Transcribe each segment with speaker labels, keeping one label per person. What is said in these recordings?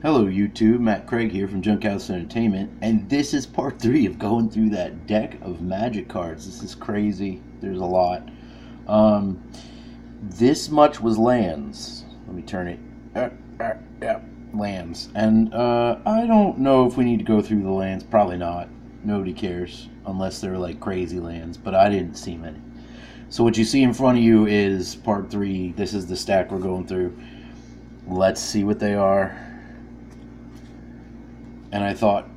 Speaker 1: Hello YouTube, Matt Craig here from Junkhouse Entertainment, and this is part 3 of going through that deck of magic cards. This is crazy. There's a lot. Um, this much was lands. Let me turn it. Yeah, lands. And I don't know if we need to go through the lands. Probably not. Nobody cares unless they're like crazy lands, but I didn't see many. So what you see in front of you is part 3. This is the stack we're going through. Let's see what they are. And I thought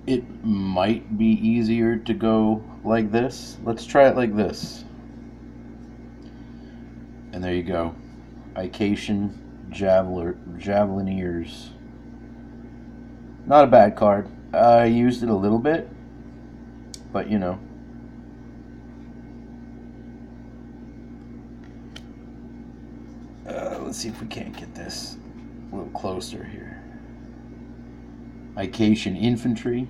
Speaker 1: it might be easier to go like this. Let's try it like this. And there you go. Ication Javelineers. Not a bad card. I used it a little bit, but you know. Let's see if we can't get this a little closer here. Ication Infantry,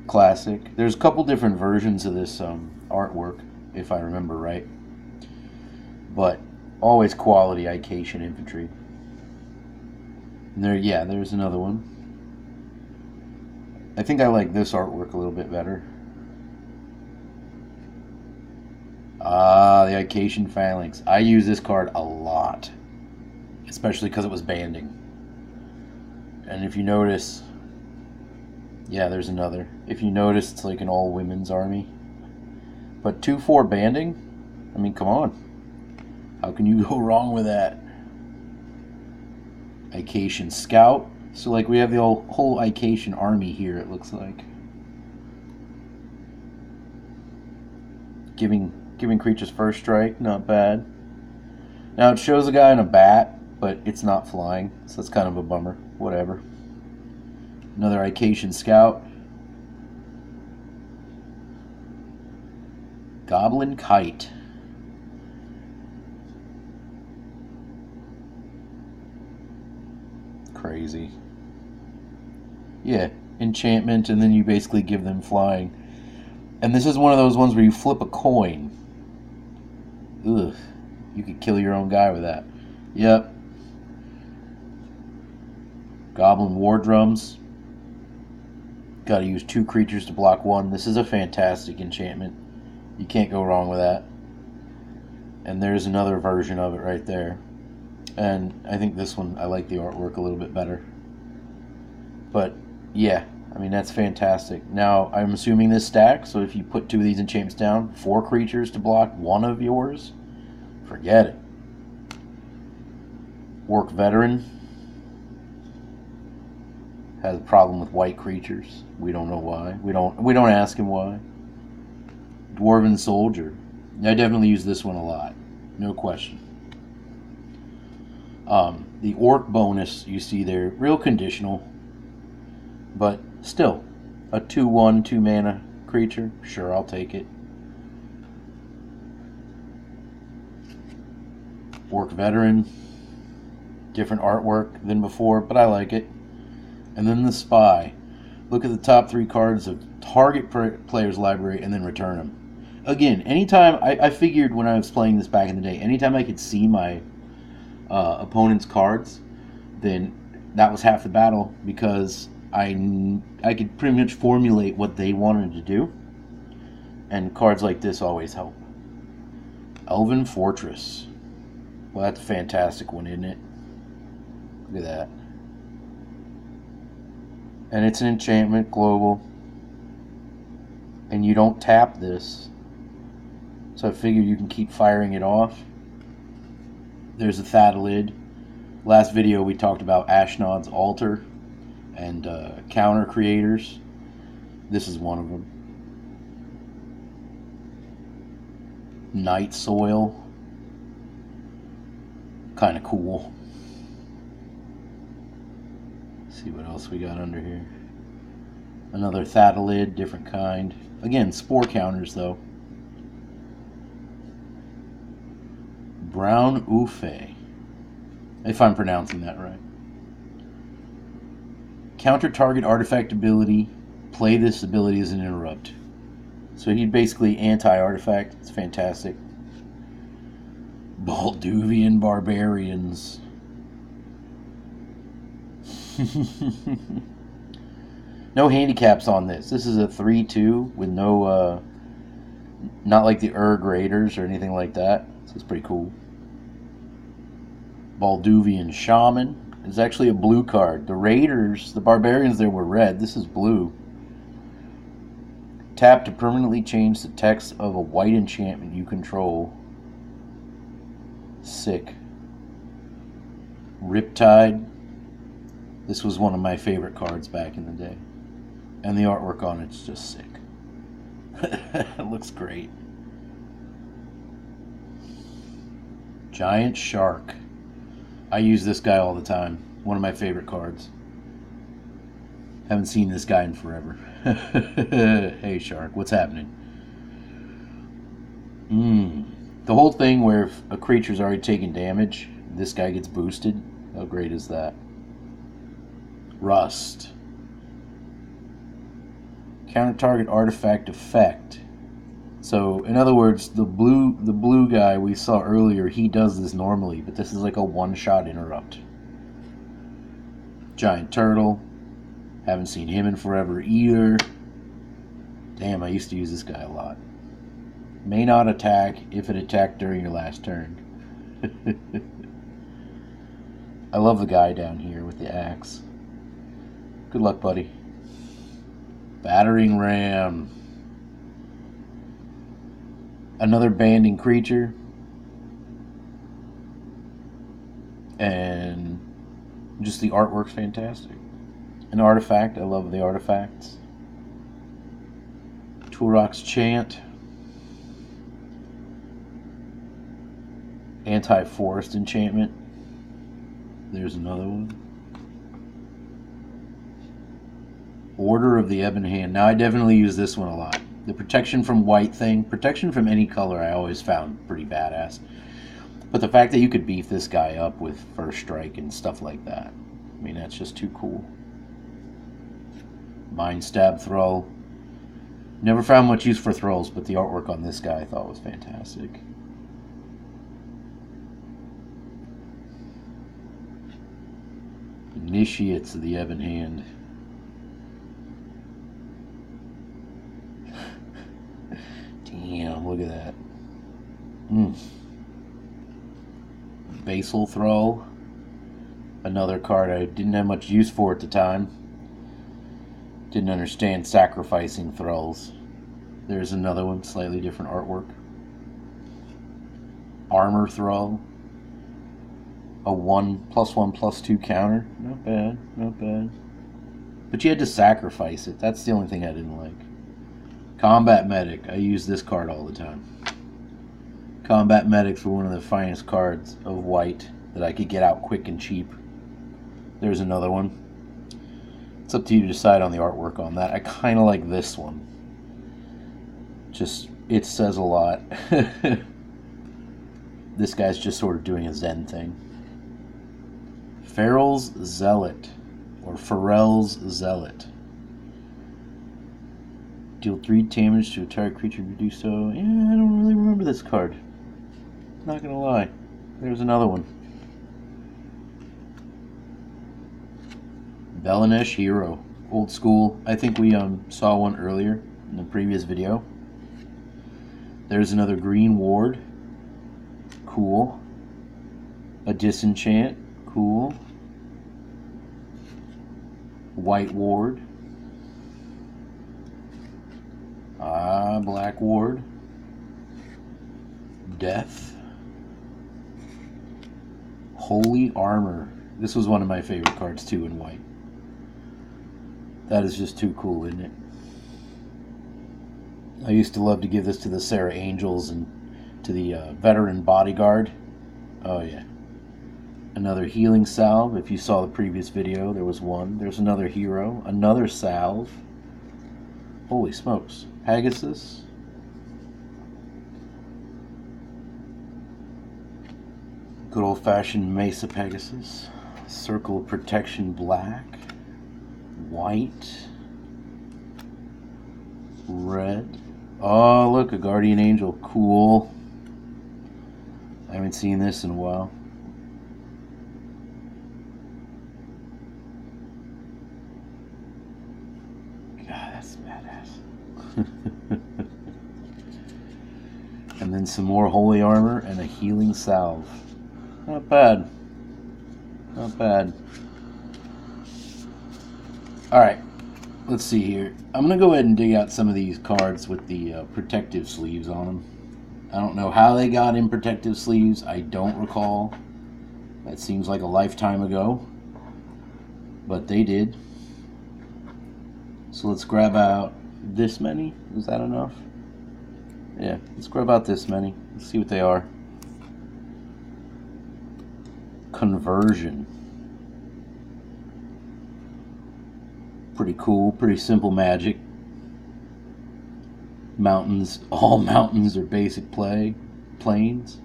Speaker 1: classic. There's a couple different versions of this artwork, if I remember right. But always quality Ication Infantry. And there's another one. I think I like this artwork a little bit better. The Ication Phalanx. I use this card a lot, especially because it was banding. And if you notice, yeah, there's another. If you notice, it's like an all-women's army. But 2/4 banding? I mean, come on. How can you go wrong with that? Ication Scout. So, like, we have the whole Ication army here, it looks like. Giving creatures first strike, not bad. Now, it shows a guy in a bat, but it's not flying, so that's kind of a bummer. Whatever. Another Ication Scout. Goblin Kite. Crazy. Yeah, enchantment, and then you basically give them flying. And this is one of those ones where you flip a coin. Ugh. You could kill your own guy with that. Yep. Goblin War Drums. Got to use 2 creatures to block 1. This is a fantastic enchantment. You can't go wrong with that. And there's another version of it right there. And I think this one, I like the artwork a little bit better. But yeah, I mean, that's fantastic. Now, I'm assuming this stack, so if you put 2 of these enchantments down, 4 creatures to block 1 of yours, forget it. Orc Veteran has a problem with white creatures. We don't know why. We don't ask him why. Dwarven Soldier. I definitely use this one a lot. No question. The Orc bonus you see there, real conditional. But still, a 2/1, 2 mana creature. Sure, I'll take it. Orc Veteran. Different artwork than before, but I like it. And then the Spy. Look at the top 3 cards of target player's library and then return them. Again, anytime, I figured when I was playing this back in the day, anytime I could see my opponent's cards, then that was half the battle, because I could pretty much formulate what they wanted to do. And cards like this always help. Elven Fortress. Well, that's a fantastic one, isn't it? Look at that. And it's an enchantment, global. And you don't tap this. So I figured you can keep firing it off. There's a Thadalid. Last video we talked about Ashnod's Altar and counter creators. This is one of them. Night Soil. Kind of cool. See what else we got under here. Another Thadalid, different kind. Again, spore counters though. Brown Ufe, if I'm pronouncing that right. Counter target artifact ability. Play this ability as an interrupt. So he'd basically anti-artifact. It's fantastic. Balduvian Barbarians. No handicaps on this. This is a 3-2 with no, not like the Raiders or anything like that. So it's pretty cool. Balduvian Shaman is actually a blue card. The Raiders, the Barbarians there were red. This is blue. Tap to permanently change the text of a white enchantment you control. Sick. Riptide. This was one of my favorite cards back in the day. And the artwork on it's just sick. It looks great. Giant Shark. I use this guy all the time. One of my favorite cards. Haven't seen this guy in forever. Hey Shark, what's happening? The whole thing where if a creature's already taken damage, this guy gets boosted. How great is that? Rust. Counter target artifact effect. So, in other words, the blue guy we saw earlier, he does this normally, but this is like a one-shot interrupt. Giant Turtle. Haven't seen him in forever either. Damn, I used to use this guy a lot. May not attack if it attacked during your last turn. I love the guy down here with the axe. Good luck, buddy. Battering Ram. Another banding creature. And just the artwork's fantastic. An artifact. I love the artifacts. Turok's Chant. Anti-forest enchantment. There's another one. Order of the Ebon Hand. Now I definitely use this one a lot. The protection from white thing. Protection from any color I always found pretty badass. But the fact that you could beef this guy up with First Strike and stuff like that. I mean, that's just too cool. Mind Stab Thrall. Never found much use for thralls, but the artwork on this guy I thought was fantastic. Initiates of the Ebon Hand. Damn, look at that. Basal Thrall. Another card I didn't have much use for at the time. Didn't understand sacrificing thralls. There's another one, slightly different artwork. Armor Thrall. A 1/1/2 counter. Not bad, not bad. But you had to sacrifice it. That's the only thing I didn't like. Combat Medic. I use this card all the time. Combat Medics were one of the finest cards of white that I could get out quick and cheap. There's another one. It's up to you to decide on the artwork on that. I kind of like this one. Just, it says a lot. This guy's just sort of doing a Zen thing. Farrell's Zealot, or Farrell's Zealot. Deal 3 damage to a target creature if you do so. Yeah, I don't really remember this card. Not gonna lie. There's another one. Belenesh Hero. Old school. I think we saw one earlier in the previous video. There's another Green Ward. Cool. A Disenchant. Cool. White Ward. Black Ward. Death. Holy Armor. This was one of my favorite cards too in white. That is just too cool, isn't it? I used to love to give this to the Sarah Angels and to the Veteran Bodyguard. Oh yeah. Another Healing Salve. If you saw the previous video, there was one. There's another hero. Another salve. Holy smokes. Pegasus. Good old-fashioned Mesa Pegasus. Circle of Protection Black. White. Red. Oh, look, a Guardian Angel. Cool. I haven't seen this in a while. badass. And then some more holy armor and a healing salve. Not bad. Not bad. Alright, let's see here. I'm going to go ahead and dig out some of these cards with the protective sleeves on them. I don't know how they got in protective sleeves. I don't recall. That seems like a lifetime ago. But they did. So let's grab out this many. Is that enough? Yeah, let's grab out this many. Let's see what they are. Conversion. Pretty cool, pretty simple magic. Mountains, all mountains are basic planes.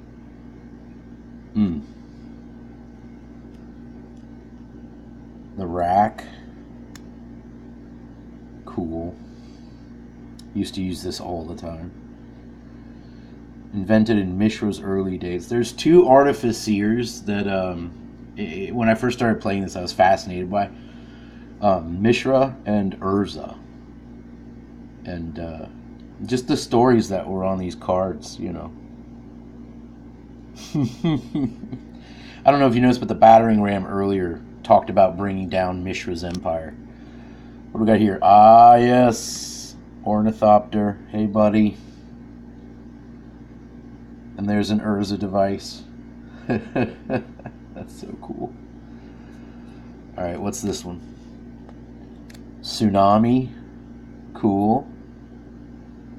Speaker 1: The rack. Cool. Used to use this all the time. Invented in Mishra's early days. There's two artificers that when I first started playing this I was fascinated by. Mishra and Urza. And just the stories that were on these cards, you know. I don't know if you noticed, but the battering ram earlier talked about bringing down Mishra's empire. What do we got here? Ah, yes. Ornithopter. Hey, buddy. And there's an Urza device. That's so cool. Alright, what's this one? Tsunami. Cool.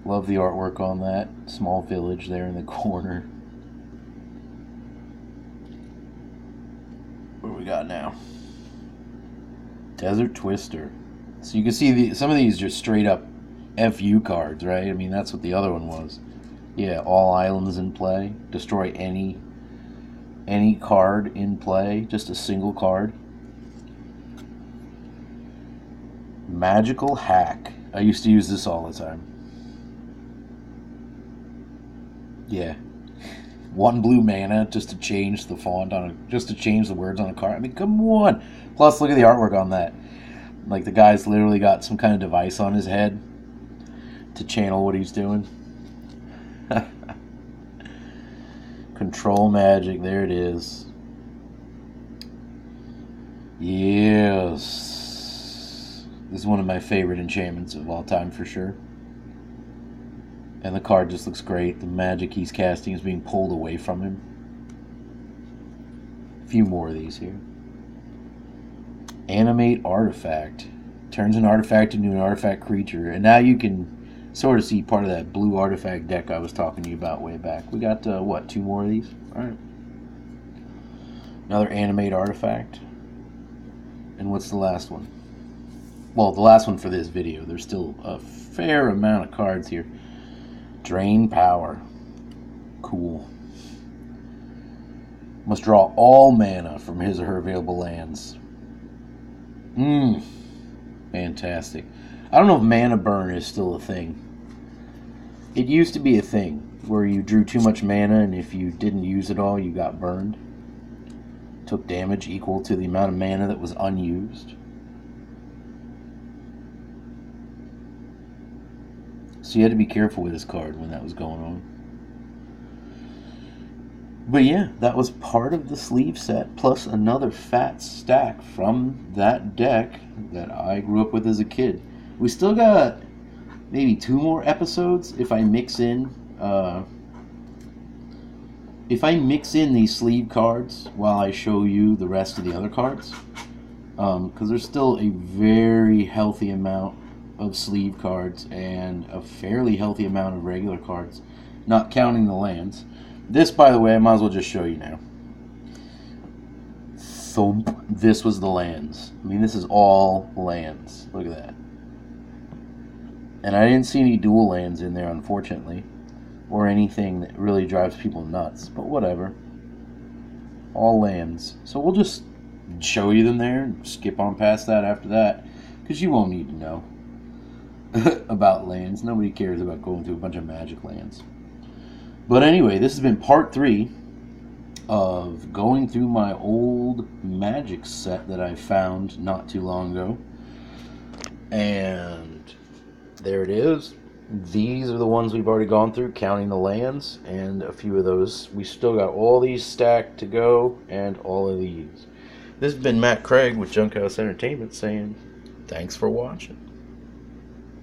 Speaker 1: Love the artwork on that. Small village there in the corner. What do we got now? Desert Twister. So you can see some of these just straight up FU cards, right? I mean, that's what the other one was. Yeah, all islands in play. Destroy any card in play. Just a single card. Magical Hack. I used to use this all the time. Yeah. 1 blue mana just to change the font just to change the words on a card. I mean, come on. Plus, look at the artwork on that. Like, the guy's literally got some kind of device on his head to channel what he's doing. Control magic, there it is. Yes. This is one of my favorite enchantments of all time for sure. And the card just looks great. The magic he's casting is being pulled away from him. A few more of these here. Animate Artifact. Turns an artifact into an artifact creature. And now you can sort of see part of that blue artifact deck I was talking to you about way back. We got, what, 2 more of these? Alright. Another Animate Artifact. And what's the last one? Well, the last one for this video. There's still a fair amount of cards here. Drain Power. Cool. Must draw all mana from his or her available lands. Fantastic. I don't know if mana burn is still a thing. It used to be a thing where you drew too much mana and if you didn't use it all, you got burned. Took damage equal to the amount of mana that was unused. So you had to be careful with this card when that was going on. But yeah, that was part of the sleeve set, plus another fat stack from that deck that I grew up with as a kid. We still got maybe 2 more episodes if I mix in these sleeve cards while I show you the rest of the other cards. Because there's still a very healthy amount of sleeve cards and a fairly healthy amount of regular cards, not counting the lands. This, by the way, I might as well just show you now. Thump. This was the lands. I mean, this is all lands. Look at that. And I didn't see any dual lands in there, unfortunately, or anything that really drives people nuts, but whatever. All lands. So we'll just show you them there and skip on past that after that, because you won't need to know about lands. Nobody cares about going through a bunch of magic lands. But anyway, this has been part 3 of going through my old magic set that I found not too long ago. And there it is. These are the ones we've already gone through, counting the lands, and a few of those. We still got all these stacked to go, and all of these. This has been Matt Craig with Junkhouse Entertainment saying, thanks for watching.